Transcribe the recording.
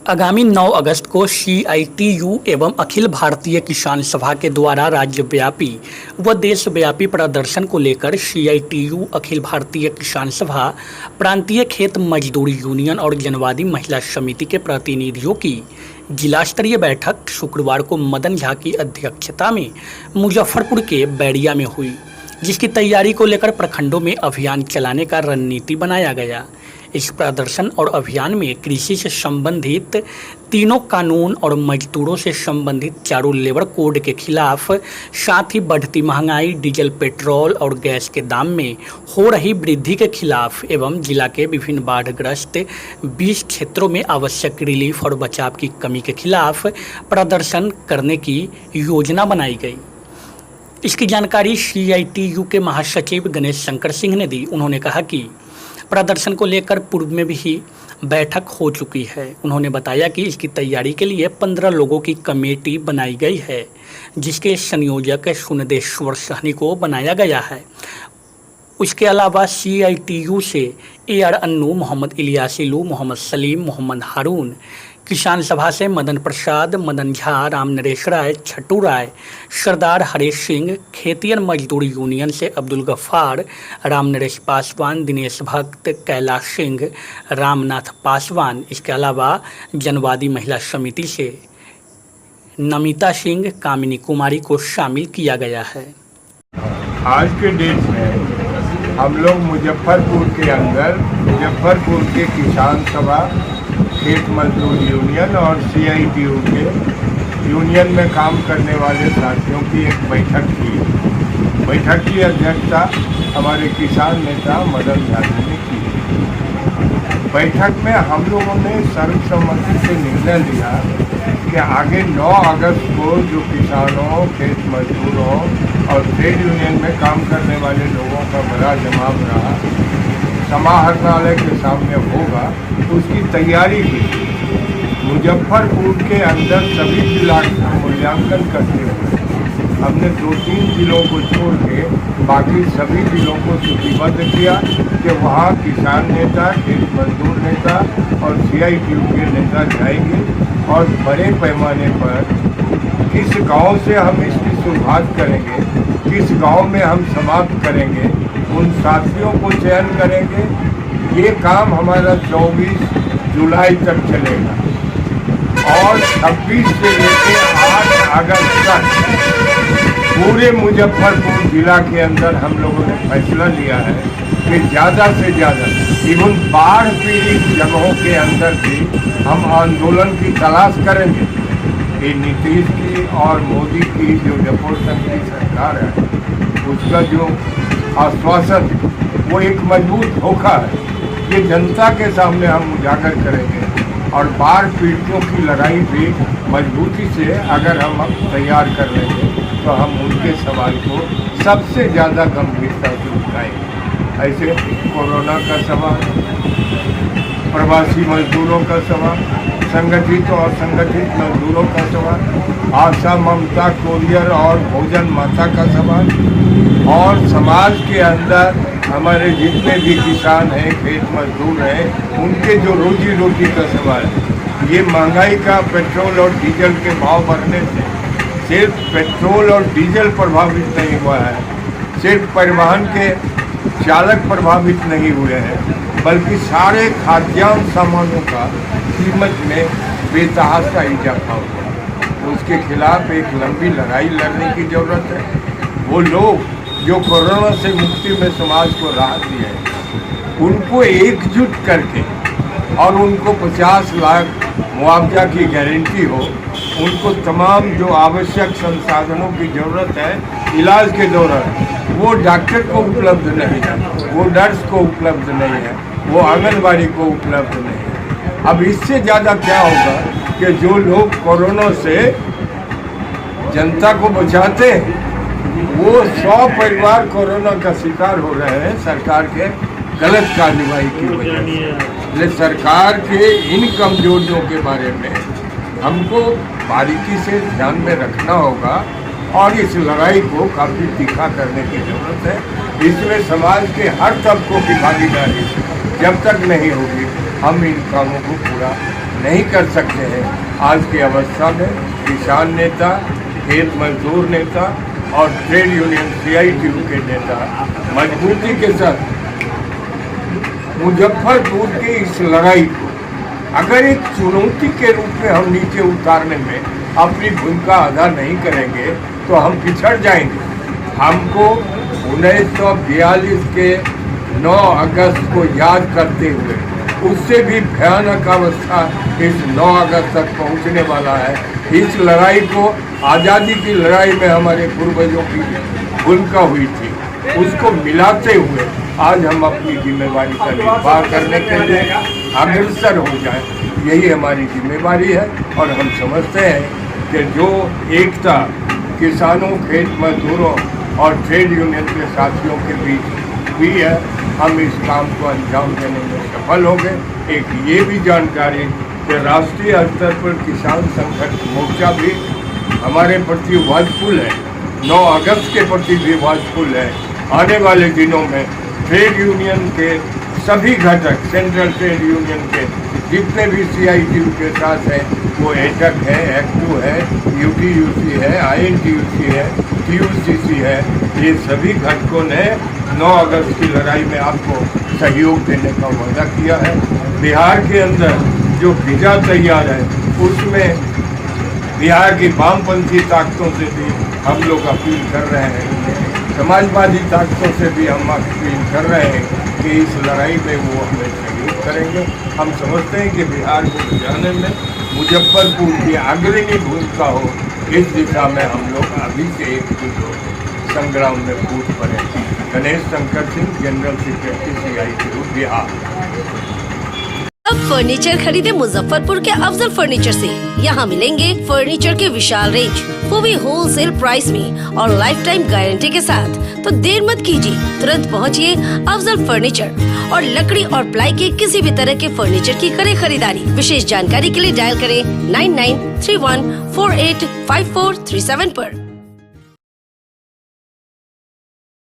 आगामी 9 अगस्त को CITU एवं अखिल भारतीय किसान सभा के द्वारा राज्यव्यापी व देशव्यापी प्रदर्शन को लेकर CITU अखिल भारतीय किसान सभा, प्रांतीय खेत मजदूर यूनियन और जनवादी महिला समिति के प्रतिनिधियों की जिला स्तरीय बैठक शुक्रवार को मदन झा की अध्यक्षता में मुजफ्फरपुर के बैरिया में हुई, जिसकी तैयारी को लेकर प्रखंडों में अभियान चलाने का रणनीति बनाया गया। इस प्रदर्शन और अभियान में कृषि से संबंधित तीनों कानून और मजदूरों से संबंधित चारों लेबर कोड के खिलाफ, साथ ही बढ़ती महंगाई, डीजल, पेट्रोल और गैस के दाम में हो रही वृद्धि के खिलाफ एवं जिला के विभिन्न बाढ़ग्रस्त 20 क्षेत्रों में आवश्यक रिलीफ और बचाव की कमी के खिलाफ प्रदर्शन करने की योजना बनाई गई। इसकी जानकारी CITU के महासचिव गणेश शंकर सिंह ने दी। उन्होंने कहा कि प्रदर्शन को लेकर पूर्व में भी बैठक हो चुकी है। उन्होंने बताया कि इसकी तैयारी के लिए 15 लोगों की कमेटी बनाई गई है, जिसके संयोजक सुनदेश्वर सहनी को बनाया गया है। उसके अलावा CITU से AR अन्नू, मोहम्मद इलियासिलू, मोहम्मद सलीम, मोहम्मद हारून, किसान सभा से मदन प्रसाद, मदन झा, राम नरेश राय, छट्टू राय, सरदार हरीश सिंह, खेतियन मजदूर यूनियन से अब्दुल गफ्फार, राम नरेश पासवान, दिनेश भक्त, कैलाश सिंह, रामनाथ पासवान, इसके अलावा जनवादी महिला समिति से नमिता सिंह, कामिनी कुमारी को शामिल किया गया है। आज के डेट में हम लोग मुजफ्फरपुर के अंदर मुजफ्फरपुर के किसान सभा, खेत मजदूर यूनियन और CITU के यूनियन में काम करने वाले साथियों की एक बैठक की। बैठक की अध्यक्षता हमारे किसान नेता मदन झा ने की। बैठक में हम लोगों ने सर्वसम्मति से निर्णय लिया कि आगे 9 अगस्त को जो किसानों, खेत मजदूरों और ट्रेड यूनियन में काम करने वाले लोगों का बड़ा जमाव रहा, समाहरणालय के सामने होगा, उसकी तैयारी की। मुजफ्फरपुर के अंदर सभी जिला का मूल्यांकन करते हुए हमने 2-3 जिलों को छोड़ के बाकी सभी जिलों को सूचीबद्ध किया कि वहाँ किसान नेता, खेत मजदूर नेता और CITU के नेता जाएंगे और बड़े पैमाने पर किस गांव से हम इसकी शुरुआत करेंगे, किस गांव में हम समाप्त करेंगे, उन साथियों को चयन करेंगे। ये काम हमारा 24 जुलाई तक चलेगा और 26 से लेकर 8 अगस्त तक पूरे मुजफ्फरपुर जिला के अंदर हम लोगों ने फैसला लिया है कि ज़्यादा से ज़्यादा इवन बाढ़ पीड़ित जगहों के अंदर भी हम आंदोलन की तलाश करेंगे। ये नीतीश की और मोदी की जो जपोषण की सरकार है, उसका जो आश्वासन वो एक मजबूत धोखा है। ये जनता के सामने हम उजागर करेंगे और बाढ़ पीड़ितों की लड़ाई भी मजबूती से अगर हम तैयार कर लेंगे तो हम उनके सवाल को सबसे ज़्यादा गंभीरता से उठाएंगे। ऐसे कोरोना का सवाल, प्रवासी मजदूरों का सवाल, संगठित और असंगठित मजदूरों का सवाल, आशा, ममता, कोरियर और भोजन माता का सवाल, और समाज के अंदर हमारे जितने भी किसान हैं, खेत मजदूर हैं, उनके जो रोजी रोटी का सवाल है। ये महंगाई का, पेट्रोल और डीजल के भाव बढ़ने से सिर्फ पेट्रोल और डीजल प्रभावित नहीं हुआ है, सिर्फ परिवहन के चालक प्रभावित नहीं हुए हैं, बल्कि सारे खाद्यान्न सामानों का कीमत में बेतहाशा इजाफा हुआ। तो उसके खिलाफ एक लंबी लड़ाई लड़ने की ज़रूरत है। वो लोग जो कोरोना से मुक्ति में समाज को राहत दिए, उनको एकजुट करके और उनको 50 लाख मुआवजा की गारंटी हो, उनको तमाम जो आवश्यक संसाधनों की ज़रूरत है इलाज के दौरान, वो डॉक्टर को उपलब्ध नहीं है, वो नर्स को उपलब्ध नहीं है, वो आंगनबाड़ी को उपलब्ध नहीं है। अब इससे ज़्यादा क्या होगा कि जो लोग कोरोना से जनता को बचाते हैं, वो 100 परिवार कोरोना का शिकार हो रहे हैं सरकार के गलत कार्रवाई की वजह से। इसलिए सरकार के इन कमजोरियों के बारे में हमको बारीकी से ध्यान में रखना होगा और इस लड़ाई को काफ़ी तीखा करने की ज़रूरत है। इसमें समाज के हर तबकों की भागीदारी जब तक नहीं होगी, हम इन कामों को पूरा नहीं कर सकते हैं। आज की अवस्था में किसान नेता, खेत मजदूर नेता और ट्रेड यूनियन CITU के नेता मजबूती के साथ मुजफ्फरपुर की इस लड़ाई को अगर एक चुनौती के रूप में हम नीचे उतारने में अपनी भूमिका अदा नहीं करेंगे तो हम पिछड़ जाएंगे। हमको 1942 के 9 अगस्त को याद करते हुए उससे भी भयानक अवस्था इस 9 अगस्त तक पहुंचने वाला है। इस लड़ाई को, आज़ादी की लड़ाई में हमारे पूर्वजों की भूमिका हुई थी, उसको मिलाते हुए आज हम अपनी जिम्मेवारी का निर्वाह करने के लिए अग्रसर हो जाए, यही हमारी जिम्मेवारी है। और हम समझते हैं कि जो एकता किसानों, खेत मजदूरों और ट्रेड यूनियन के साथियों के बीच हुई है, हम इस काम को अंजाम देने में सफल होंगे। एक ये भी जानकारी कि राष्ट्रीय स्तर पर किसान संघर्ष मोर्चा भी हमारे प्रति वाजफुल है, 9 अगस्त के प्रति भी वाजफुल है। आने वाले दिनों में ट्रेड यूनियन के सभी घटक, सेंट्रल ट्रेड यूनियन के जितने भी CITU के साथ हैं, वो एटक है, एक्टू है, UTUC है, INTUC है, TUCC है, ये सभी घटकों ने 9 अगस्त की लड़ाई में आपको सहयोग देने का वादा किया है। बिहार के अंदर जो भिजा तैयार है उसमें बिहार की वामपंथी ताकतों से भी हम लोग अपील कर रहे हैं, समाजवादी ताकतों से भी हम अपील कर रहे हैं कि इस लड़ाई में वो हमें सहयोग करेंगे। हम समझते हैं कि बिहार को बचाने में मुजफ्फरपुर की अग्रणी भूमिका हो, इस दिशा में हम लोग अभी से एकजुट हो संग्राम में कूद पड़े। Ganesh Shankar Singh, general secretary CITU Bihar. अब फर्नीचर खरीदे मुजफ्फरपुर के अफजल फर्नीचर से। यहाँ मिलेंगे फर्नीचर के विशाल रेंज, वो भी होलसेल प्राइस में और लाइफ टाइम गारंटी के साथ। तो देर मत कीजिए, तुरंत पहुँचिए अफजल फर्नीचर और लकड़ी और प्लाई के किसी भी तरह के फर्नीचर की करें खरीदारी। विशेष जानकारी के लिए डायल करें 9931485437 पर।